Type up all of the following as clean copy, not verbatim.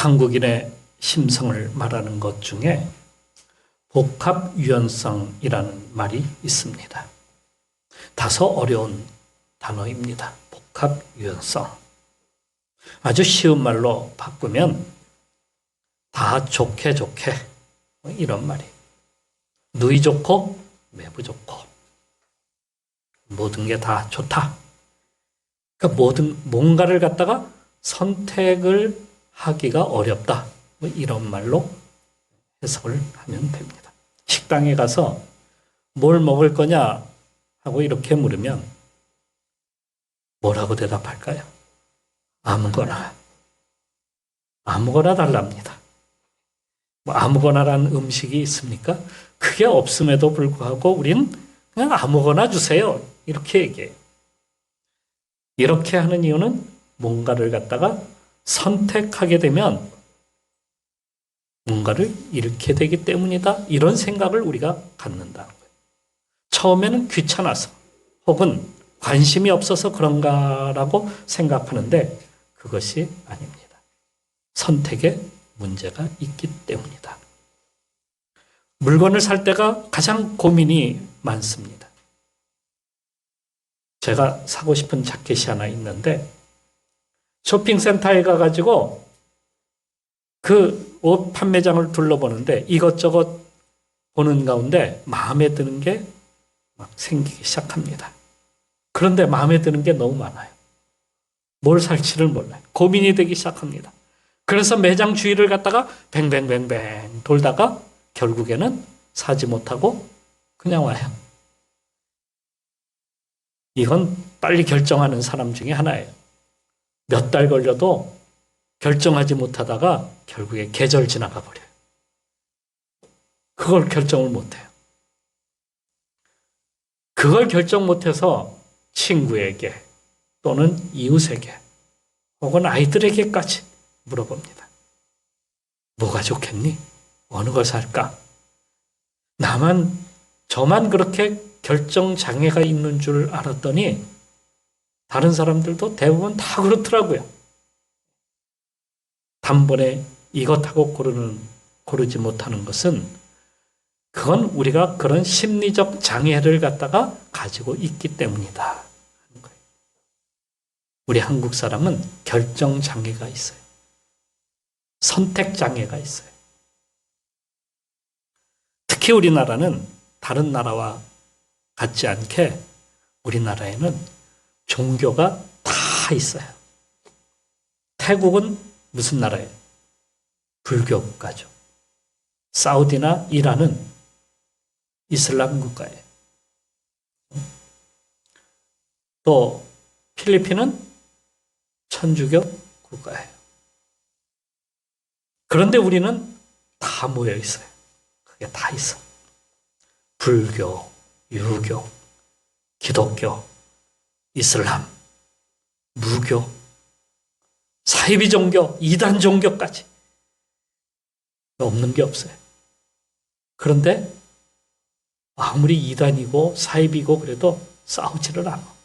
한국인의 심성을 말하는 것 중에 복합유연성이라는 말이 있습니다. 다소 어려운 단어입니다. 복합유연성. 아주 쉬운 말로 바꾸면 다 좋게 이런 말이에요. 누이 좋고 매부 좋고 모든 게 다 좋다. 그러니까 뭔가를 갖다가 선택을 하기가 어렵다. 이런 말로 해석을 하면 됩니다. 식당에 가서 뭘 먹을 거냐 하고 이렇게 물으면 뭐라고 대답할까요? 아무거나 달랍니다. 아무거나라는 음식이 있습니까? 그게 없음에도 불구하고 우리는 그냥 아무거나 주세요. 이렇게 얘기해요. 이렇게 하는 이유는 뭔가를 갖다가 선택하게 되면 뭔가를 잃게 되기 때문이다. 이런 생각을 우리가 갖는다는 거예요. 처음에는 귀찮아서 혹은 관심이 없어서 그런가라고 생각하는데 그것이 아닙니다. 선택에 문제가 있기 때문이다. 물건을 살 때가 가장 고민이 많습니다. 제가 사고 싶은 자켓이 하나 있는데 쇼핑센터에 가가지고 그 옷 판매장을 둘러보는데 이것저것 보는 가운데 마음에 드는 게 막 생기기 시작합니다. 그런데 마음에 드는 게 너무 많아요. 뭘 살지를 몰라요. 고민이 되기 시작합니다. 그래서 매장 주위를 갖다가 뱅뱅뱅뱅 돌다가 결국에는 사지 못하고 그냥 와요. 이건 빨리 결정하는 사람 중에 하나예요. 몇 달 걸려도 결정하지 못하다가 결국에 계절 지나가 버려요. 그걸 결정을 못해요. 그걸 결정 못해서 친구에게 또는 이웃에게 혹은 아이들에게까지 물어봅니다. 뭐가 좋겠니? 어느 걸 살까? 저만 그렇게 결정 장애가 있는 줄 알았더니 다른 사람들도 대부분 다 그렇더라고요. 단번에 이것하고 고르지 못하는 것은 그건 우리가 그런 심리적 장애를 갖다가 가지고 있기 때문이다. 우리 한국 사람은 결정 장애가 있어요. 선택 장애가 있어요. 특히 우리나라는 다른 나라와 같지 않게 우리나라에는 종교가 다 있어요. 태국은 무슨 나라예요? 불교 국가죠. 사우디나 이란은 이슬람 국가예요. 또 필리핀은 천주교 국가예요. 그런데 우리는 다 모여 있어요. 그게 다 있어. 불교, 유교, 기독교, 이슬람, 무교, 사이비 종교, 이단 종교까지 없는 게 없어요. 그런데 아무리 이단이고 사이비고 그래도 싸우지를 않아.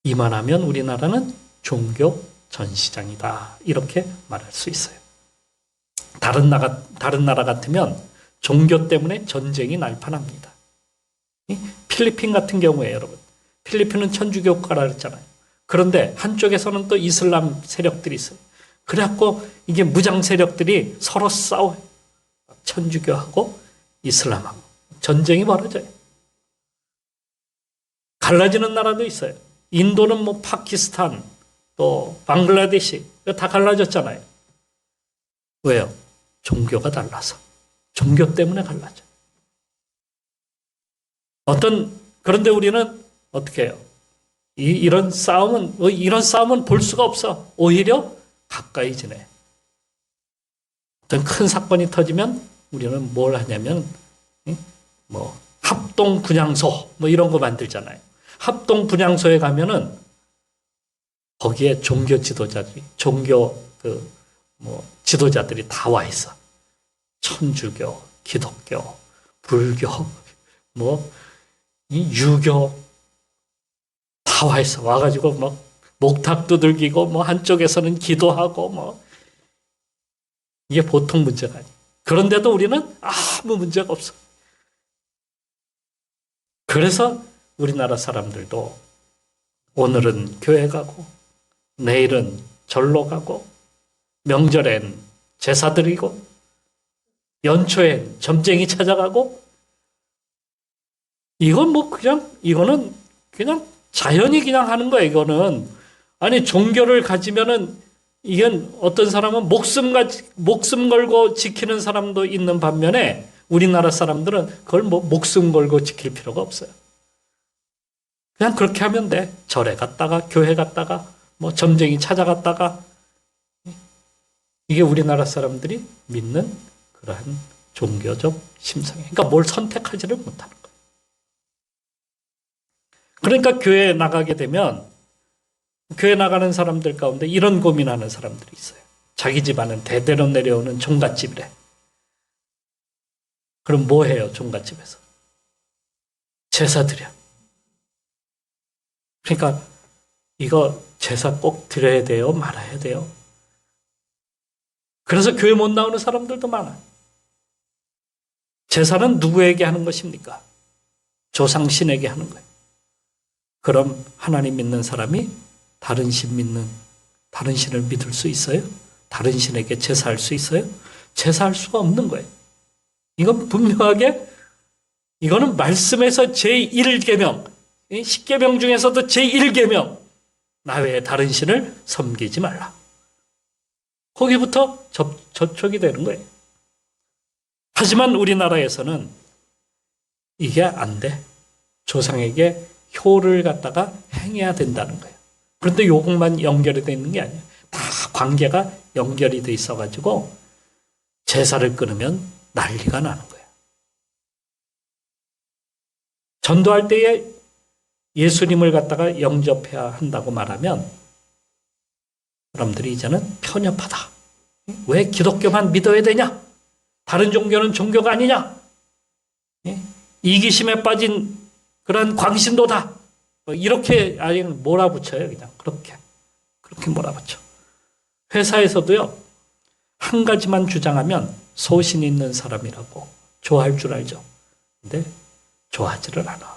이만하면 우리나라는 종교 전시장이다. 이렇게 말할 수 있어요. 다른 나라 같으면 종교 때문에 전쟁이 날 판합니다. 필리핀 같은 경우에 여러분, 필리핀은 천주교 국가라 그랬잖아요. 그런데 한쪽에서는 또 이슬람 세력들이 있어요. 그래갖고 이게 무장 세력들이 서로 싸워요. 천주교하고 이슬람하고 전쟁이 벌어져요. 갈라지는 나라도 있어요. 인도는 파키스탄, 또 방글라데시 다 갈라졌잖아요. 왜요? 종교가 달라서. 종교 때문에 갈라져. 그런데 우리는 어떻게 해요? 이런 싸움은 볼 수가 없어. 오히려 가까이 지내. 어떤 큰 사건이 터지면 우리는 뭘 하냐면, 합동 분향소, 이런 거 만들잖아요. 합동 분향소에 가면은 거기에 종교 지도자들이, 지도자들이 다 와 있어. 천주교, 기독교, 불교, 유교, 다 와 있어. 와가지고 목탁 두들기고, 한쪽에서는 기도하고, 이게 보통 문제가 아니에요. 그런데도 우리는 아무 문제가 없어. 그래서 우리나라 사람들도 오늘은 교회 가고 내일은 절로 가고 명절엔 제사 드리고 연초엔 점쟁이 찾아가고 이건 뭐 그냥 이거는 그냥 자연이 그냥 하는 거야. 이거는 아니 종교를 가지면은 이건 어떤 사람은 목숨 걸고 지키는 사람도 있는 반면에 우리나라 사람들은 그걸 뭐 목숨 걸고 지킬 필요가 없어요. 그냥 그렇게 하면 돼. 절에 갔다가 교회 갔다가 뭐 점쟁이 찾아갔다가 이게 우리나라 사람들이 믿는 그러한 종교적 심성이에요. 그러니까 뭘 선택하지를 못하는 거예요. 그러니까 교회에 나가게 되면 교회 나가는 사람들 가운데 이런 고민하는 사람들이 있어요. 자기 집안은 대대로 내려오는 종갓집이래. 그럼 뭐 해요? 종갓집에서. 제사 드려. 그러니까 이거 제사 꼭 드려야 돼요? 말아야 돼요? 그래서 교회 못 나오는 사람들도 많아요. 제사는 누구에게 하는 것입니까? 조상신에게 하는 거예요. 그럼 하나님 믿는 사람이 다른 신을 믿을 수 있어요? 다른 신에게 제사할 수 있어요? 제사할 수가 없는 거예요. 이건 분명하게 이거는 말씀에서 제1계명, 10계명 중에서도 제1계명, 나 외에 다른 신을 섬기지 말라. 거기부터 접촉이 되는 거예요. 하지만 우리나라에서는 이게 안 돼. 조상에게 효를 갖다가 행해야 된다는 거예요. 그런데 요것만 연결이 되어 있는 게 아니에요. 다 관계가 연결이 돼 있어가지고 제사를 끊으면 난리가 나는 거예요. 전도할 때에 예수님을 갖다가 영접해야 한다고 말하면 사람들이 이제는 편협하다. 왜 기독교만 믿어야 되냐? 다른 종교는 종교가 아니냐? 이기심에 빠진 그런 광신도다. 이렇게 아예 몰아붙여요. 그냥 그렇게 몰아붙여. 회사에서도요. 한 가지만 주장하면 소신 있는 사람이라고 좋아할 줄 알죠. 근데 좋아하지를 않아.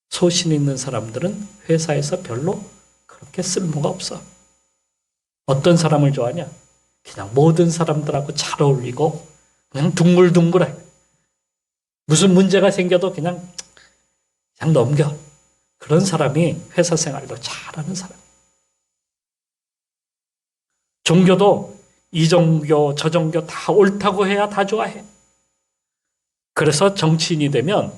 소신 있는 사람들은 회사에서 별로 그렇게 쓸모가 없어. 어떤 사람을 좋아하냐? 그냥 모든 사람들하고 잘 어울리고 그냥 둥글둥글해. 무슨 문제가 생겨도 그냥 넘겨. 그런 사람이 회사 생활도 잘하는 사람. 종교도 이 종교 저 종교 다 옳다고 해야 다 좋아해. 그래서 정치인이 되면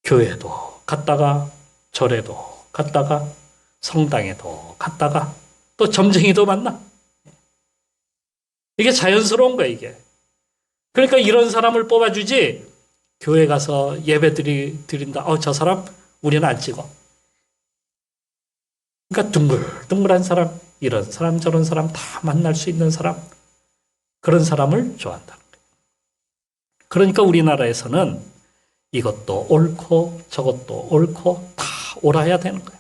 교회도 갔다가 절에도 갔다가 성당에도 갔다가 또 점쟁이도 만나. 이게 자연스러운 거야, 이게. 그러니까 이런 사람을 뽑아주지 교회 가서 예배 드린다. 저 사람 우리는 안 찍어. 그러니까 둥글둥글한 사람, 이런 사람 저런 사람 다 만날 수 있는 사람, 그런 사람을 좋아한다는 거예요. 그러니까 우리나라에서는 이것도 옳고 저것도 옳고 다 옳아야 되는 거야.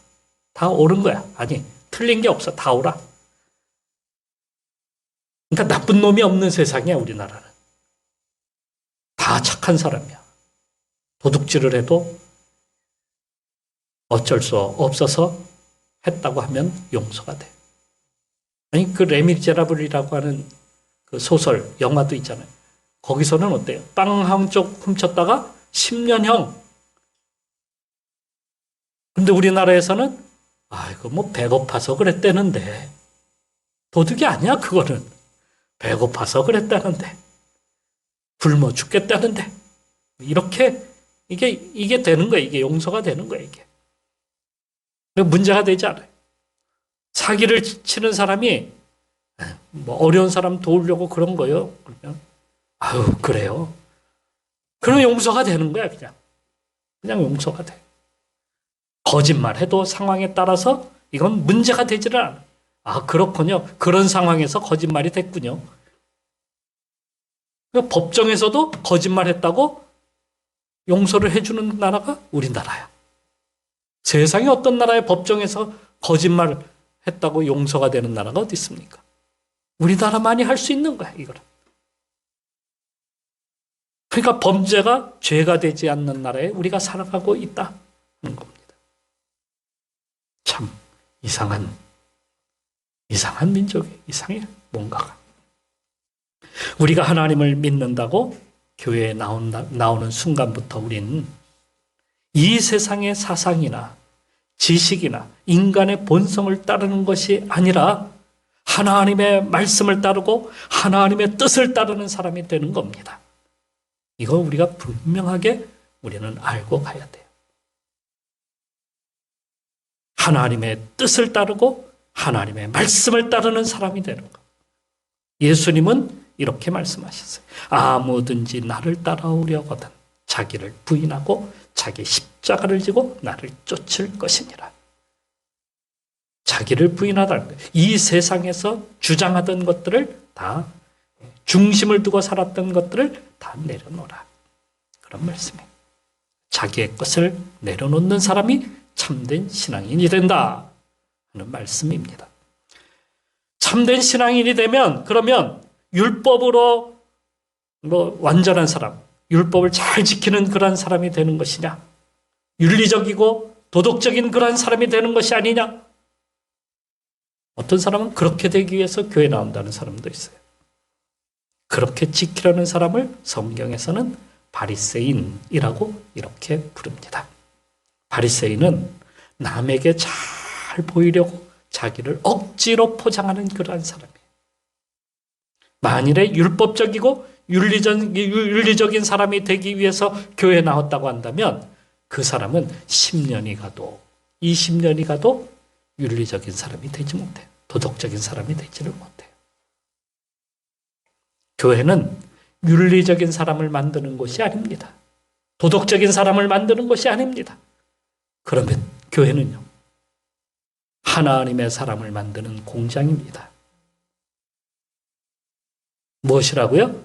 다 옳은 거야. 아니, 틀린 게 없어. 다 옳아. 그러니까 나쁜 놈이 없는 세상이야, 우리나라는. 다 착한 사람이야. 도둑질을 해도 어쩔 수 없어서 했다고 하면 용서가 돼. 아니, 그 레미제라블이라고 하는 그 소설, 영화도 있잖아요. 거기서는 어때요? 빵 한 쪽 훔쳤다가 10년형. 근데 우리나라에서는 이거 뭐 배고파서 그랬다는데. 도둑이 아니야, 그거는. 배고파서 그랬다는데. 굶어 죽겠다는데. 이렇게 이게 되는 거예요. 이게 용서가 되는 거예요, 이게. 문제가 되지 않아요. 사기를 치는 사람이 뭐 어려운 사람 도우려고 그런 거예요. 그러면 그래요. 그럼 용서가 되는 거야, 그냥. 그냥 용서가 돼. 거짓말해도 상황에 따라서 이건 문제가 되지를 않아. 그렇군요. 그런 상황에서 거짓말이 됐군요. 그러니까 법정에서도 거짓말했다고 용서를 해주는 나라가 우리나라야. 세상에 어떤 나라의 법정에서 거짓말했다고 용서가 되는 나라가 어디 있습니까? 우리나라만이 할 수 있는 거야, 이거는. 그러니까 범죄가 죄가 되지 않는 나라에 우리가 살아가고 있다는 겁니다. 참 이상한 민족이 이상해, 뭔가가. 우리가 하나님을 믿는다고 교회에 나오는 순간부터 우리는 이 세상의 사상이나 지식이나 인간의 본성을 따르는 것이 아니라 하나님의 말씀을 따르고 하나님의 뜻을 따르는 사람이 되는 겁니다. 이거 우리가 분명하게 우리는 알고 가야 돼요. 하나님의 뜻을 따르고 하나님의 말씀을 따르는 사람이 되는 것. 예수님은 이렇게 말씀하셨어요. 아무든지 나를 따라오려거든 자기를 부인하고 자기 십자가를 지고 나를 쫓을 것이니라. 자기를 부인하다는 거예요. 이 세상에서 주장하던 것들을 다, 중심을 두고 살았던 것들을 다 내려놓으라. 그런 말씀이에요. 자기의 것을 내려놓는 사람이 참된 신앙인이 된다 하는 말씀입니다. 참된 신앙인이 되면 그러면 율법으로 완전한 사람, 율법을 잘 지키는 그런 사람이 되는 것이냐? 윤리적이고 도덕적인 그런 사람이 되는 것이 아니냐? 어떤 사람은 그렇게 되기 위해서 교회 나온다는 사람도 있어요. 그렇게 지키려는 사람을 성경에서는 바리새인이라고 이렇게 부릅니다. 바리새인은 남에게 잘 보이려고 자기를 억지로 포장하는 그러한 사람이에요. 만일에 율법적이고 윤리적인 사람이 되기 위해서 교회에 나왔다고 한다면 그 사람은 10년이 가도 20년이 가도 윤리적인 사람이 되지 못해요. 도덕적인 사람이 되지를 못해요. 교회는 윤리적인 사람을 만드는 곳이 아닙니다. 도덕적인 사람을 만드는 곳이 아닙니다. 그러면 교회는요, 하나님의 사람을 만드는 공장입니다. 무엇이라고요?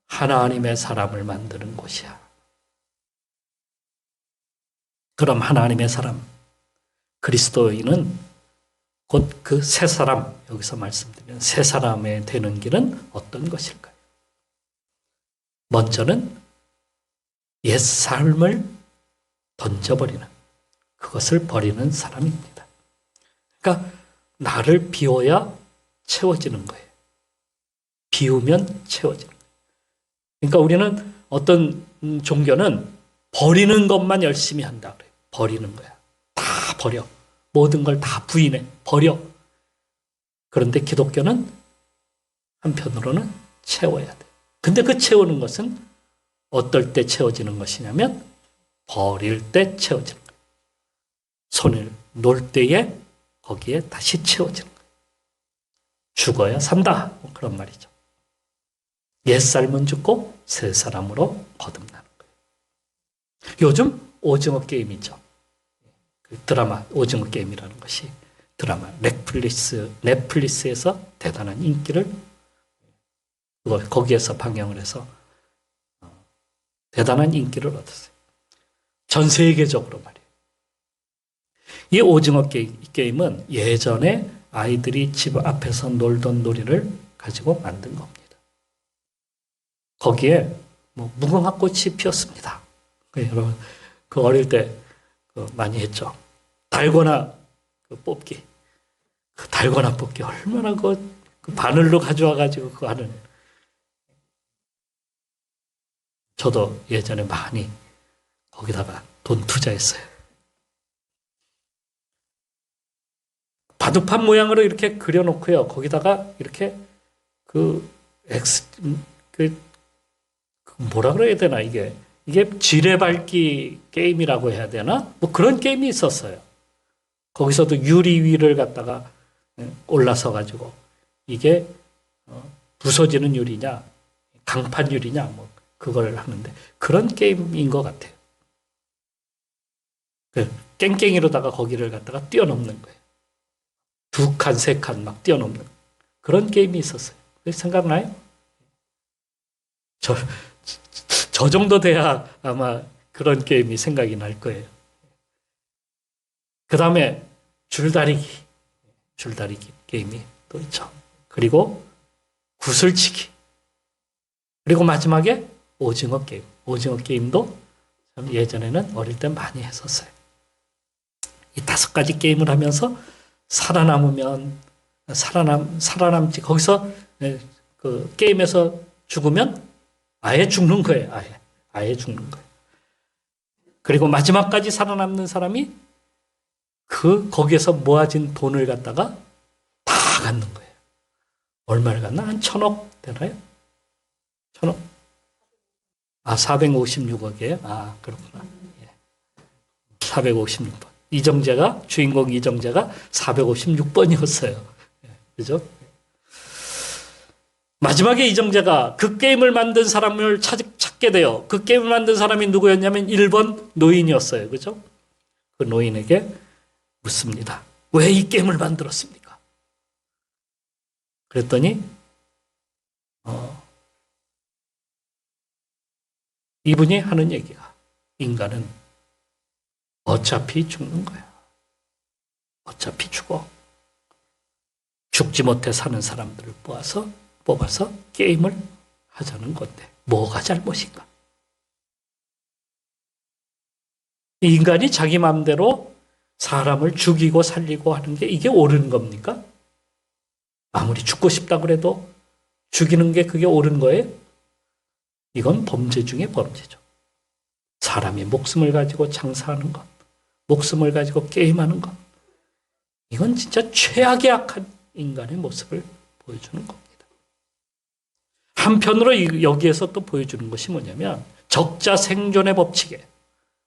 하나님의 사람을 만드는 곳이야. 그럼 하나님의 사람, 그리스도인은 곧 그 새 사람, 여기서 말씀드리는 새 사람에 되는 길은 어떤 것일까요? 먼저는 옛 삶을 던져버리는, 그것을 버리는 사람입니다. 그러니까 나를 비워야 채워지는 거예요. 비우면 채워지는 거예요. 그러니까 우리는 어떤 종교는 버리는 것만 열심히 한다 그래요. 버리는 거야. 다 버려. 모든 걸 다 부인해. 버려. 그런데 기독교는 한편으로는 채워야 돼. 근데 그 채우는 것은 어떨 때 채워지는 것이냐면 버릴 때 채워지는 거예요. 손을 놓을 때에 거기에 다시 채워지는 거예요. 죽어야 산다. 그런 말이죠. 옛삶은 죽고 새 사람으로 거듭나는 거예요. 요즘 오징어 게임이죠. 그 드라마 오징어 게임이라는 것이 드라마 넷플릭스에서 대단한 인기를 거기에서 방영을 해서 대단한 인기를 얻었어요. 전 세계적으로 말이에요. 이 오징어 게임은 예전에 아이들이 집 앞에서 놀던 놀이를 가지고 만든 겁니다. 거기에 무궁화꽃이 피었습니다. 여러분 그 어릴 때 많이 했죠. 달고나 뽑기. 그 달고나 뽑기 얼마나 그 바늘로 가져와 가지고 그거 하는. 저도 예전에 많이 거기다가 돈 투자했어요. 바둑판 모양으로 이렇게 그려놓고요. 거기다가 이렇게 뭐라 그래야 되나 이게 지뢰밟기 게임이라고 해야 되나? 뭐 그런 게임이 있었어요. 거기서도 유리 위를 갖다가 올라서 가지고 이게 부서지는 유리냐, 강판 유리냐, 뭐 그걸 하는데 그런 게임인 것 같아요. 깽깽이로다가 거기를 갖다가 뛰어넘는 거예요. 2칸, 3칸 막 뛰어넘는 그런 게임이 있었어요. 생각나요? 저 정도 돼야 아마 그런 게임이 생각이 날 거예요. 그 다음에 줄다리기 게임이 또 있죠. 그리고 구슬치기. 그리고 마지막에 오징어 게임. 오징어 게임도 참 예전에는 어릴 때 많이 했었어요. 이 5가지 게임을 하면서 살아남으면 살아남지. 거기서 그 게임에서 죽으면 아예 죽는 거예요. 아예 죽는 거예요. 그리고 마지막까지 살아남는 사람이 거기에서 모아진 돈을 갖다가 다 갖는 거예요. 얼마를 갖나? 한 1,000억 되나요? 1,000억? 456억이에요? 그렇구나. 456번. 주인공 이정재가 456번이었어요. 그죠? 마지막에 이정재가 그 게임을 만든 사람을 찾게 돼요. 그 게임을 만든 사람이 누구였냐면 1번 노인이었어요. 그죠? 그 노인에게 묻습니다. 왜 이 게임을 만들었습니까? 그랬더니 이분이 하는 얘기가 인간은 어차피 죽는 거야. 어차피 죽어. 죽지 못해 사는 사람들을 뽑아서 게임을 하자는 건데 뭐가 잘못인가? 인간이 자기 마음대로 사람을 죽이고 살리고 하는 게 이게 옳은 겁니까? 아무리 죽고 싶다 그래도 죽이는 게 그게 옳은 거예요? 이건 범죄 중에 범죄죠. 사람이 목숨을 가지고 장사하는 것, 목숨을 가지고 게임하는 것, 이건 진짜 최악의 악한 인간의 모습을 보여주는 겁니다. 한편으로 여기에서 또 보여주는 것이 뭐냐면 적자 생존의 법칙에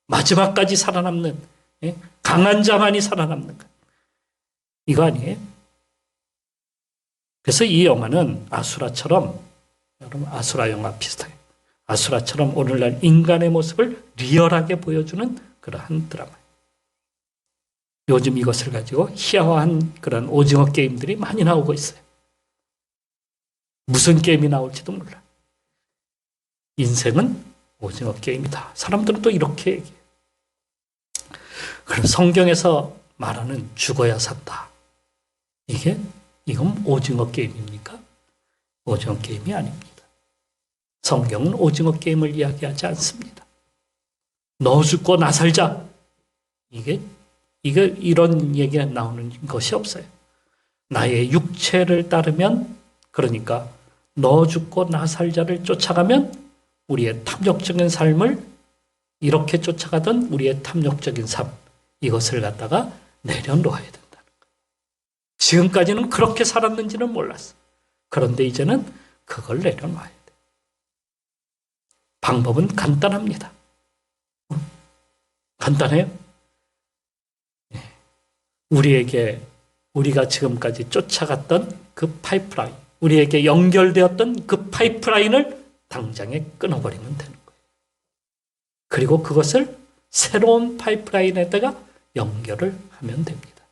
마지막까지 살아남는, 강한 자만이 살아남는 것. 이거 아니에요? 그래서 이 영화는 아수라처럼, 여러분 아수라 영화 비슷해요. 아수라처럼 오늘날 인간의 모습을 리얼하게 보여주는 그러한 드라마예요. 요즘 이것을 가지고 희화화한 그런 오징어 게임들이 많이 나오고 있어요. 무슨 게임이 나올지도 몰라. 인생은 오징어 게임이다. 사람들은 또 이렇게 얘기해요. 그럼 성경에서 말하는 죽어야 산다. 이건 오징어 게임입니까? 오징어 게임이 아닙니다. 성경은 오징어 게임을 이야기하지 않습니다. 너 죽고 나 살자. 이게 이런 얘기가 나오는 것이 없어요. 나의 육체를 따르면, 그러니까 너 죽고 나 살자를 쫓아가면 우리의 탐욕적인 삶을, 이렇게 쫓아가던 우리의 탐욕적인 삶, 이것을 갖다가 내려놓아야 된다는 거예요. 지금까지는 그렇게 살았는지는 몰랐어. 그런데 이제는 그걸 내려놔야 돼. 방법은 간단합니다. 간단해요. 우리가 지금까지 쫓아갔던 그 파이프라인, 우리에게 연결되었던 그 파이프라인을 당장에 끊어버리면 되는 거예요. 그리고 그것을 새로운 파이프라인에다가 연결을 하면 됩니다.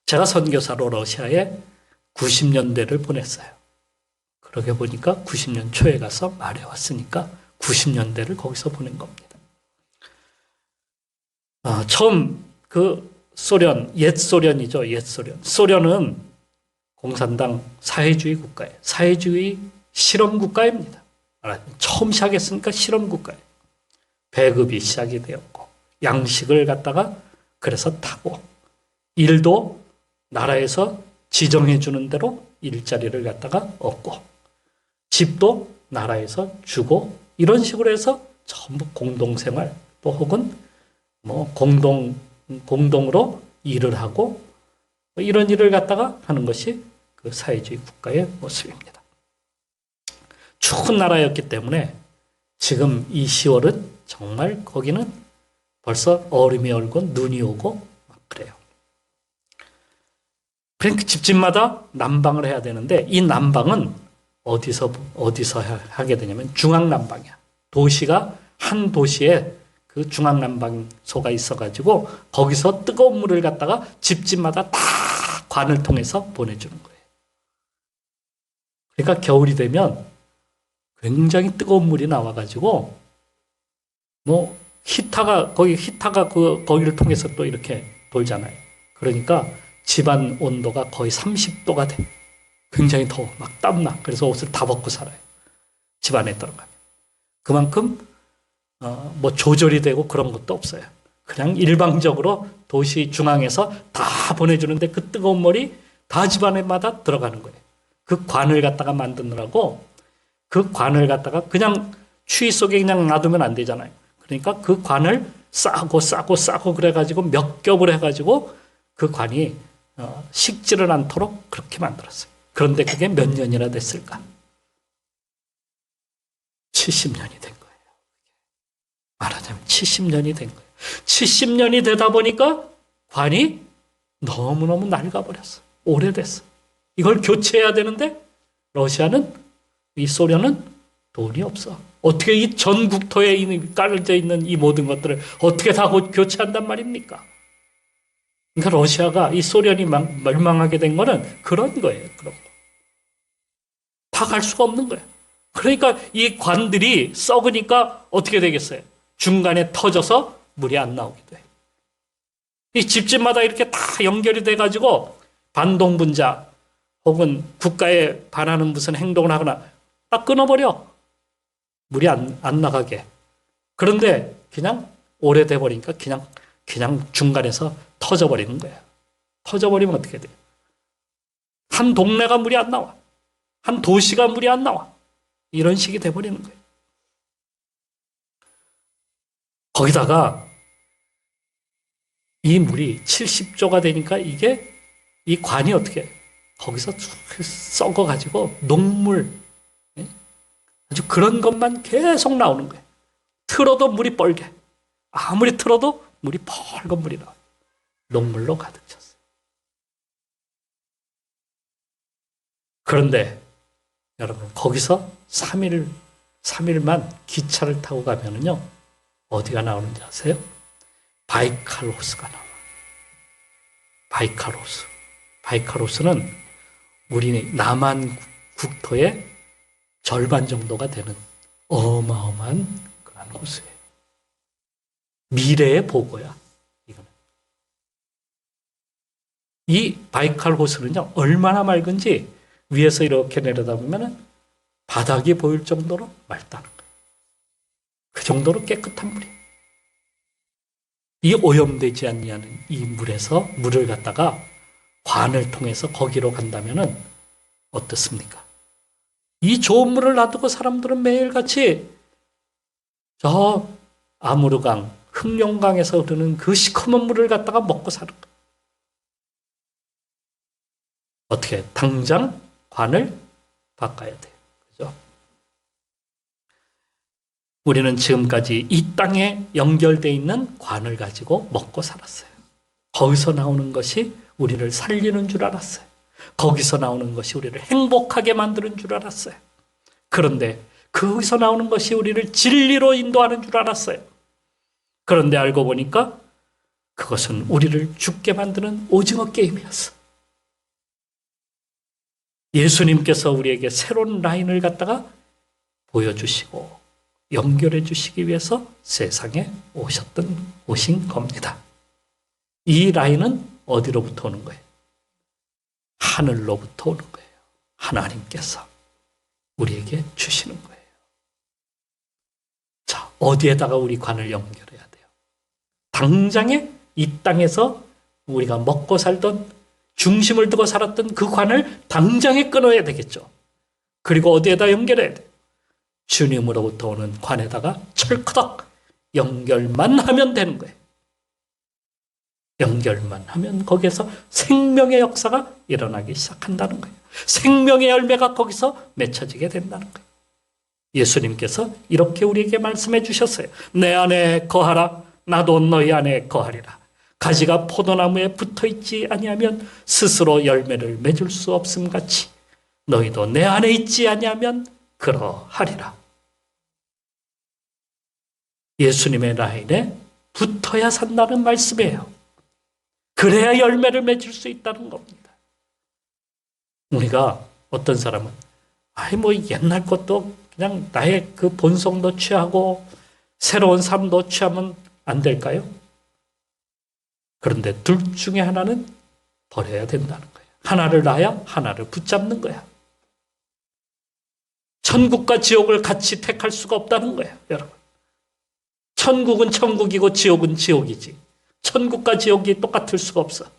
제가 선교사로 러시아에 90년대를 보냈어요. 그러게 보니까 90년 초에 가서 말해왔으니까 90년대를 거기서 보낸 겁니다. 처음 옛 소련이죠. 옛 소련. 소련은 공산당 사회주의 국가예요. 사회주의 실험 국가입니다. 처음 시작했으니까 실험 국가예요. 배급이 시작이 되었고, 양식을 갖다가 그래서 타고, 일도 나라에서 지정해 주는 대로 일자리를 갖다가 얻고, 집도 나라에서 주고, 이런 식으로 해서 전부 공동생활, 또 혹은 공동으로 일을 하고, 이런 일을 갖다가 하는 것이 그 사회주의 국가의 모습입니다. 추운 나라였기 때문에 지금 이 10월은 정말 거기는 벌써 얼음이 얼고 눈이 오고 막 그래요. 그러니까 집집마다 난방을 해야 되는데, 이 난방은 어디서 하게 되냐면 중앙난방이야. 한 도시에 그 중앙난방소가 있어가지고 거기서 뜨거운 물을 갖다가 집집마다 다 관을 통해서 보내주는 거예요. 그러니까 겨울이 되면 굉장히 뜨거운 물이 나와가지고 히타가 거기를 통해서 또 이렇게 돌잖아요. 그러니까 집안 온도가 거의 30도가 돼. 굉장히 더워. 막 땀나. 그래서 옷을 다 벗고 살아요. 집 안에 들어가면. 그만큼 뭐 조절이 되고 그런 것도 없어요. 그냥 일방적으로 도시 중앙에서 다 보내주는데 그 뜨거운 물이 다 집안에마다 들어가는 거예요. 그 관을 갖다가 만드느라고 그 관을 갖다가 그냥 추위 속에 그냥 놔두면 안 되잖아요. 그러니까 그 관을 싸고 그래가지고 몇 겹을 해가지고 그 관이 식지를 않도록 그렇게 만들었어요. 그런데 그게 몇 년이나 됐을까? 70년이 된 거예요. 말하자면 70년이 된 거예요. 70년이 되다 보니까 관이 너무너무 낡아버렸어. 오래됐어. 이걸 교체해야 되는데 러시아는, 이 소련은 돈이 없어. 어떻게 이 전 국토에 깔려져 있는 이 모든 것들을 어떻게 다 교체한단 말입니까? 그러니까 러시아가, 이 소련이 멸망하게 된 거는 그런 거예요. 그런 거. 다 갈 수가 없는 거예요. 그러니까 이 관들이 썩으니까 어떻게 되겠어요? 중간에 터져서 물이 안 나오게 돼. 이 집집마다 이렇게 다 연결이 돼가지고 반동분자 혹은 국가에 반하는 무슨 행동을 하거나 딱 끊어버려. 물이 안 나가게. 그런데 그냥 오래돼 버리니까 그냥 중간에서 터져버리는 거야. 터져버리면 어떻게 돼요? 한 동네가 물이 안 나와. 한 도시가 물이 안 나와. 이런 식이 돼버리는 거예요. 거기다가 이 물이 70조가 되니까 이게, 이 관이 어떻게 해요? 거기서 썩어가지고 녹물, 아주 그런 것만 계속 나오는 거예요. 틀어도 물이 뻘게. 아무리 틀어도 물이 펄건 물이 나와요. 녹물로 가득 찼어요. 그런데 여러분, 거기서 3일만 기차를 타고 가면은요, 어디가 나오는지 아세요? 바이칼 호수가 나와요. 바이칼 호수. 바이칼 호수는 우리 남한 국토의 절반 정도가 되는 어마어마한 그런 호수예요. 미래의 보고야, 이거는. 이 바이칼 호수는요, 얼마나 맑은지 위에서 이렇게 내려다보면 바닥이 보일 정도로 맑다는 거예요. 그 정도로 깨끗한 물이에요. 이 오염되지 않는 이 물에서 물을 갖다가 관을 통해서 거기로 간다면 어떻습니까? 이 좋은 물을 놔두고 사람들은 매일같이 저 아무르강, 흑룡강에서 흐르는 그 시커먼 물을 갖다가 먹고 사는 거예요. 어떻게? 당장 관을 바꿔야 돼요. 그죠? 우리는 지금까지 이 땅에 연결되어 있는 관을 가지고 먹고 살았어요. 거기서 나오는 것이 우리를 살리는 줄 알았어요. 거기서 나오는 것이 우리를 행복하게 만드는 줄 알았어요. 그런데 거기서 나오는 것이 우리를 진리로 인도하는 줄 알았어요. 그런데 알고 보니까 그것은 우리를 죽게 만드는 오징어 게임이었어. 예수님께서 우리에게 새로운 라인을 갖다가 보여주시고 연결해 주시기 위해서 세상에 오신 겁니다. 이 라인은 어디로부터 오는 거예요? 하늘로부터 오는 거예요. 하나님께서 우리에게 주시는 거예요. 자, 어디에다가 우리 관을 연결해야 돼요? 당장에 이 땅에서 우리가 먹고 살던, 중심을 두고 살았던 그 관을 당장에 끊어야 되겠죠. 그리고 어디에다 연결해야 돼요? 주님으로부터 오는 관에다가 철커덕 연결만 하면 되는 거예요. 연결만 하면 거기에서 생명의 역사가 일어나기 시작한다는 거예요. 생명의 열매가 거기서 맺혀지게 된다는 거예요. 예수님께서 이렇게 우리에게 말씀해 주셨어요. 내 안에 거하라. 나도 너희 안에 거하리라. 가지가 포도나무에 붙어있지 아니하면 스스로 열매를 맺을 수 없음 같이 너희도 내 안에 있지 아니하면 그러하리라. 예수님의 라인에 붙어야 산다는 말씀이에요. 그래야 열매를 맺을 수 있다는 겁니다. 우리가 어떤 사람은 뭐 옛날 것도 그냥 나의 그 본성도 취하고 새로운 삶도 취하면 안 될까요? 그런데 둘 중에 하나는 버려야 된다는 거예요. 하나를 놔야 하나를 붙잡는 거야. 천국과 지옥을 같이 택할 수가 없다는 거예요, 여러분. 천국은 천국이고 지옥은 지옥이지. 천국과 지옥이 똑같을 수가 없어.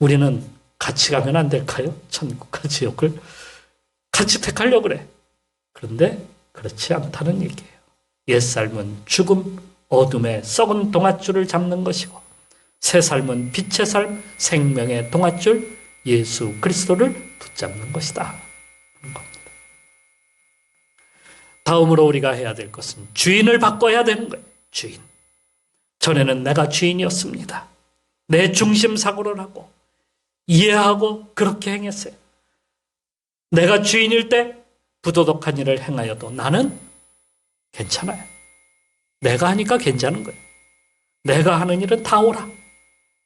우리는 같이 가면 안 될까요? 천국과 지옥을 같이 택하려고 그래. 그런데 그렇지 않다는 얘기예요. 옛 삶은 죽음, 어둠의 썩은 동아줄을 잡는 것이고 새 삶은 빛의 삶, 생명의 동아줄, 예수 그리스도를 붙잡는 것이다. 다음으로 우리가 해야 될 것은 주인을 바꿔야 되는 거예요. 주인. 전에는 내가 주인이었습니다. 내 중심 사고를 하고 이해하고 그렇게 행했어요. 내가 주인일 때 부도덕한 일을 행하여도 나는 괜찮아요. 내가 하니까 괜찮은 거예요. 내가 하는 일은 다 옳아.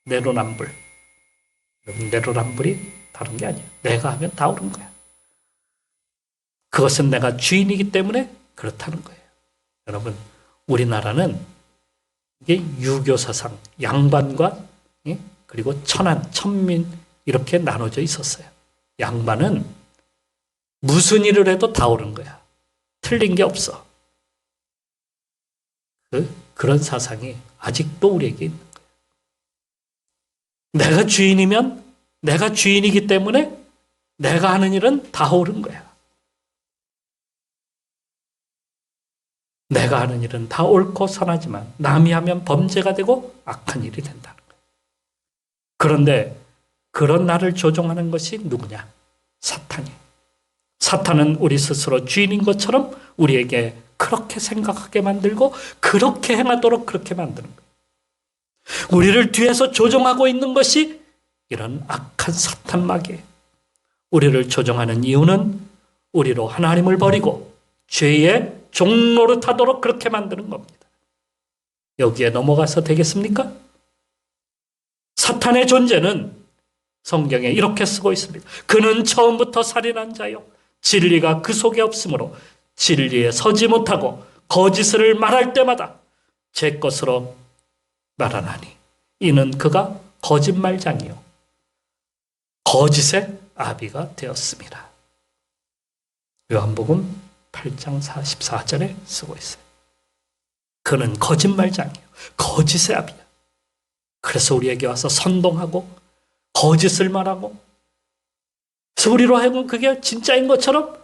내로남불. 내로남불이 다른 게 아니에요. 내가 하면 다 옳은 거야. 그것은 내가 주인이기 때문에 그렇다는 거예요. 여러분, 우리나라는 이게 유교 사상, 양반과 그리고 천한, 천민 이렇게 나눠져 있었어요. 양반은 무슨 일을 해도 다 옳은 거야. 틀린 게 없어. 그런 사상이 아직도 우리에게 있는 거예요. 내가 주인이면 내가 주인이기 때문에 내가 하는 일은 다 옳은 거야. 내가 하는 일은 다 옳고 선하지만 남이 하면 범죄가 되고 악한 일이 된다는 거예요. 그런데 그런 나를 조종하는 것이 누구냐? 사탄이. 사탄은 우리 스스로 주인인 것처럼 우리에게 그렇게 생각하게 만들고 그렇게 행하도록 그렇게 만드는 거예요. 우리를 뒤에서 조종하고 있는 것이 이런 악한 사탄 마귀예요. 우리를 조종하는 이유는 우리로 하나님을 버리고 죄의 종노릇하도록 그렇게 만드는 겁니다. 여기에 넘어가서 되겠습니까? 사탄의 존재는 성경에 이렇게 쓰고 있습니다. 그는 처음부터 살인한 자요. 진리가 그 속에 없으므로 진리에 서지 못하고 거짓을 말할 때마다 제 것으로 말하나니 이는 그가 거짓말장이요 거짓의 아비가 되었습니다. 요한복음 8장 44절에 쓰고 있어요. 그는 거짓말장이에요. 거짓의 아비야. 그래서 우리에게 와서 선동하고 거짓을 말하고 그래서 우리로 하여금 그게 진짜인 것처럼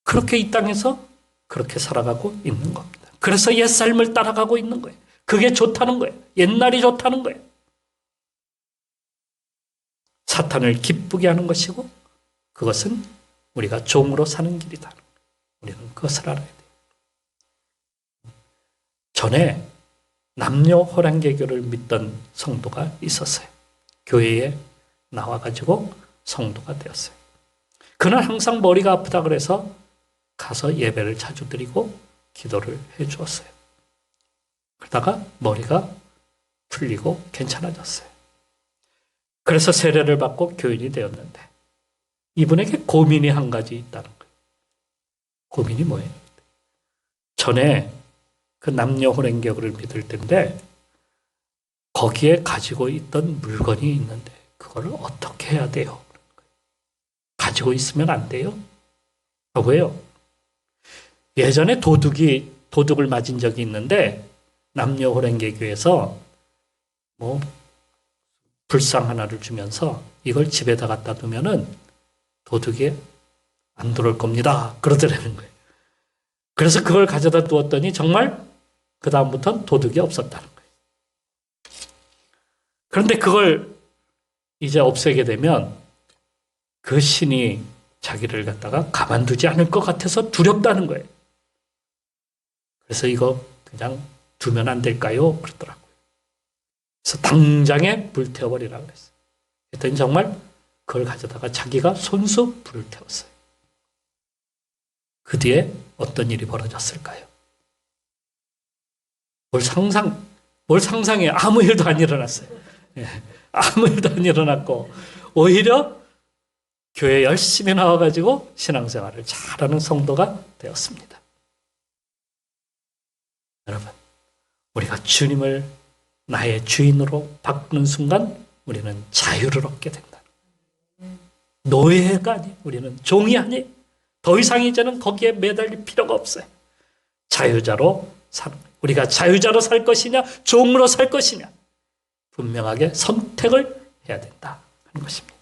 그렇게 이 땅에서 그렇게 살아가고 있는 겁니다. 그래서 옛삶을 따라가고 있는 거예요. 그게 좋다는 거예요. 옛날이 좋다는 거예요. 사탄을 기쁘게 하는 것이고 그것은 우리가 종으로 사는 길이다. 우리는 그것을 알아야 돼요. 전에 남녀 호랑개교를 믿던 성도가 있었어요. 교회에 나와가지고 성도가 되었어요. 그는 항상 머리가 아프다 그래서 가서 예배를 자주 드리고 기도를 해 주었어요. 그러다가 머리가 풀리고 괜찮아졌어요. 그래서 세례를 받고 교인이 되었는데 이분에게 고민이 한 가지 있다는 거예요. 고민이 뭐예요? 전에 그 남녀혼행교를 믿을 때인데 거기에 가지고 있던 물건이 있는데 그걸 어떻게 해야 돼요? 가지고 있으면 안 돼요? 왜요? 예전에 도둑을 맞은 적이 있는데 남녀혼행교에서 불상 하나를 주면서 이걸 집에다 갖다 두면은 도둑이 안 들어올 겁니다. 그러더라는 거예요. 그래서 그걸 가져다 두었더니 정말 그 다음부터는 도둑이 없었다는 거예요. 그런데 그걸 이제 없애게 되면 그 신이 자기를 갖다가 가만두지 않을 것 같아서 두렵다는 거예요. 그래서 이거 그냥 두면 안 될까요? 그러더라고요. 그래서 당장에 불태워버리라고 그랬어요. 그랬더니 정말 그걸 가져다가 자기가 손수 불을 태웠어요. 그 뒤에 어떤 일이 벌어졌을까요? 뭘 상상해. 아무 일도 안 일어났어요. 아무 일도 안 일어났고 오히려 교회 열심히 나와가지고 신앙생활을 잘하는 성도가 되었습니다. 여러분, 우리가 주님을 나의 주인으로 바꾸는 순간 우리는 자유를 얻게 된다. 노예가 아니, 우리는 종이 아니. 더 이상 이제는 거기에 매달릴 필요가 없어요. 자유자로 사는 거예요. 우리가 자유자로 살 것이냐, 종으로 살 것이냐, 분명하게 선택을 해야 된다 하는 것입니다.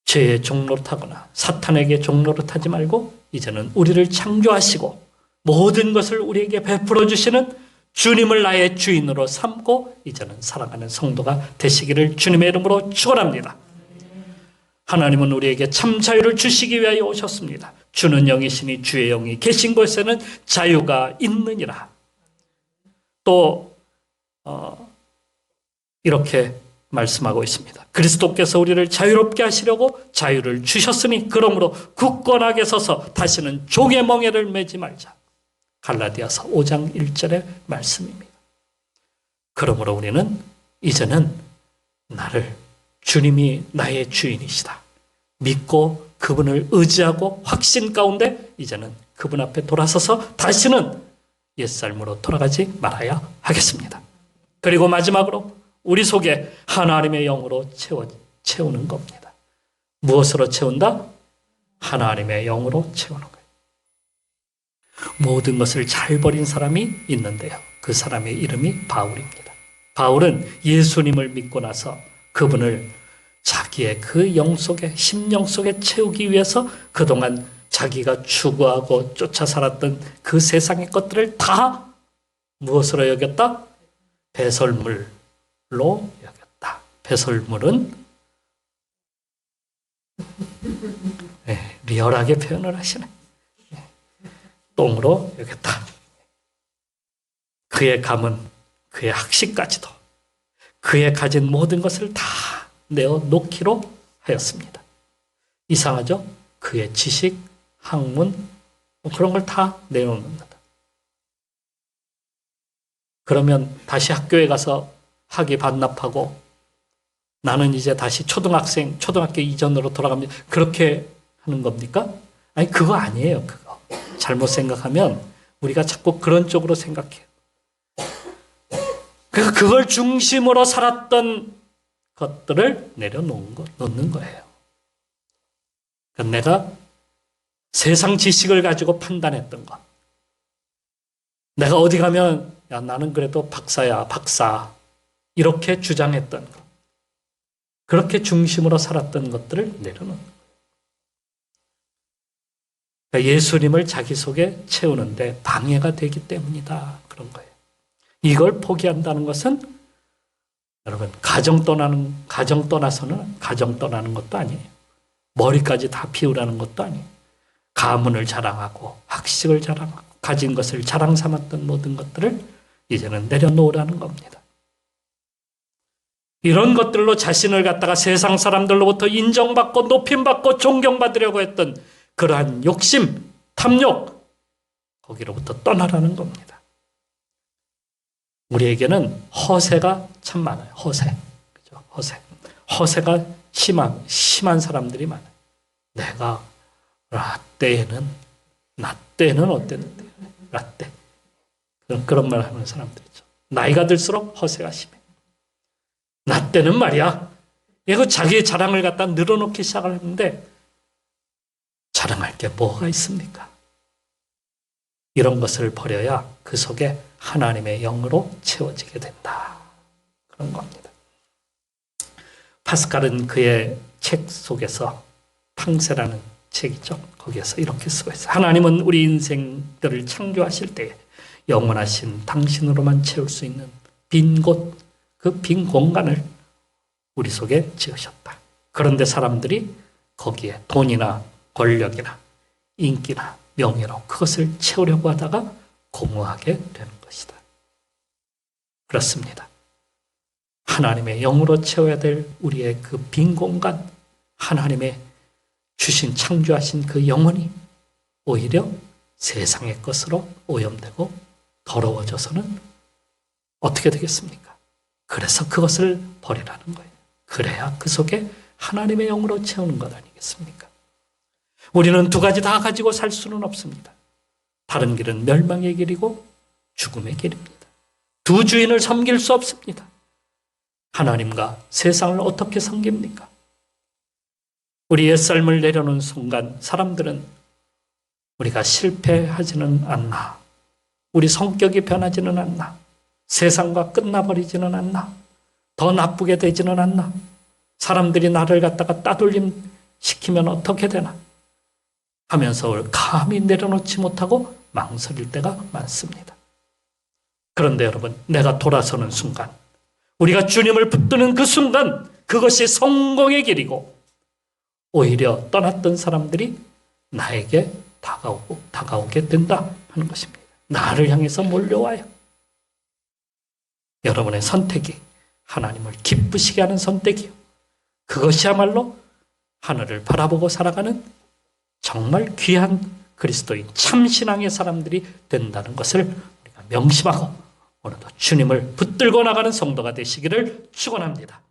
죄의 종노릇하거나 사탄에게 종노릇하지 말고 이제는 우리를 창조하시고 모든 것을 우리에게 베풀어 주시는 주님을 나의 주인으로 삼고 이제는 살아가는 성도가 되시기를 주님의 이름으로 축원합니다. 하나님은 우리에게 참 자유를 주시기 위하여 오셨습니다. 주는 영이시니 주의 영이 계신 곳에는 자유가 있느니라. 또 이렇게 말씀하고 있습니다. 그리스도께서 우리를 자유롭게 하시려고 자유를 주셨으니 그러므로 굳건하게 서서 다시는 종의 멍에를 매지 말자. 갈라디아서 5장 1절의 말씀입니다. 그러므로 우리는 이제는 나를 주님이 나의 주인이시다 믿고 그분을 의지하고 확신 가운데 이제는 그분 앞에 돌아서서 다시는 옛삶으로 돌아가지 말아야 하겠습니다. 그리고 마지막으로 우리 속에 하나님의 영으로 채우는 겁니다. 무엇으로 채운다? 하나님의 영으로 채우는 거예요. 모든 것을 잘 버린 사람이 있는데요. 그 사람의 이름이 바울입니다. 바울은 예수님을 믿고 나서 그분을 자기의 그 영 속에, 심령 속에 채우기 위해서 그동안 자기가 추구하고 쫓아 살았던 그 세상의 것들을 다 무엇으로 여겼다? 배설물로 여겼다. 배설물은 리얼하게 표현을 하시네. 똥으로 여겼다. 그의 감은, 그의 학식까지도 그의 가진 모든 것을 다 내어놓기로 하였습니다. 이상하죠? 그의 지식, 학문 그런 걸 다 내어놓는다. 그러면 다시 학교에 가서 학위 반납하고 나는 이제 다시 초등학교 이전으로 돌아갑니다. 그렇게 하는 겁니까? 아니 그거 아니에요. 그거 잘못 생각하면 우리가 자꾸 그런 쪽으로 생각해요. 그래서 그걸 중심으로 살았던 것들을 놓는 거예요. 그러니까 내가 세상 지식을 가지고 판단했던 것. 내가 어디 가면 야 나는 그래도 박사야 박사 이렇게 주장했던 것. 그렇게 중심으로 살았던 것들을 내려놓는 거예요. 그러니까 예수님을 자기 속에 채우는데 방해가 되기 때문이다. 그런 거예요. 이걸 포기한다는 것은 여러분 가정 떠나서는 가정 떠나는 것도 아니에요. 머리까지 다 피우라는 것도 아니에요. 가문을 자랑하고 학식을 자랑하고 가진 것을 자랑 삼았던 모든 것들을 이제는 내려놓으라는 겁니다. 이런 것들로 자신을 갖다가 세상 사람들로부터 인정받고 높임받고 존경받으려고 했던 그러한 욕심, 탐욕 거기로부터 떠나라는 겁니다. 우리에게는 허세가 참 많아요. 허세. 그죠? 허세가 심한 사람들이 많아요. 내가 나 때에는 어땠는데? 라떼. 그런 말 하는 사람들 있죠. 나이가 들수록 허세가 심해. 나 때는 말이야. 이거 자기의 자랑을 갖다 늘어놓기 시작을 했는데 자랑할 게 뭐가 있습니까? 이런 것을 버려야 그 속에 하나님의 영으로 채워지게 된다. 그런 겁니다. 파스칼은 그의 책 속에서 팡세라는 책이죠. 거기에서 이렇게 쓰고 있어요. 하나님은 우리 인생들을 창조하실 때 영원하신 당신으로만 채울 수 있는 빈 곳, 그 빈 공간을 우리 속에 지으셨다. 그런데 사람들이 거기에 돈이나 권력이나 인기나 명예로 그것을 채우려고 하다가 공허하게 되는 것이다. 그렇습니다. 하나님의 영으로 채워야 될 우리의 그 빈 공간, 하나님의 주신 창조하신 그 영혼이 오히려 세상의 것으로 오염되고 더러워져서는 어떻게 되겠습니까? 그래서 그것을 버리라는 거예요. 그래야 그 속에 하나님의 영으로 채우는 것 아니겠습니까? 우리는 두 가지 다 가지고 살 수는 없습니다. 다른 길은 멸망의 길이고 죽음의 길입니다. 두 주인을 섬길 수 없습니다. 하나님과 세상을 어떻게 섬깁니까? 우리 옛삶을 내려놓은 순간 사람들은 우리가 실패하지는 않나? 우리 성격이 변하지는 않나? 세상과 끝나버리지는 않나? 더 나쁘게 되지는 않나? 사람들이 나를 갖다가 따돌림 시키면 어떻게 되나? 하면서 감히 내려놓지 못하고 망설일 때가 많습니다. 그런데 여러분, 내가 돌아서는 순간, 우리가 주님을 붙드는 그 순간, 그것이 성공의 길이고 오히려 떠났던 사람들이 나에게 다가오게 된다 하는 것입니다. 나를 향해서 몰려와요. 여러분의 선택이 하나님을 기쁘시게 하는 선택이요. 그것이야말로 하늘을 바라보고 살아가는 정말 귀한 그리스도인 참신앙의 사람들이 된다는 것을 우리가 명심하고 오늘도 주님을 붙들고 나가는 성도가 되시기를 축원합니다.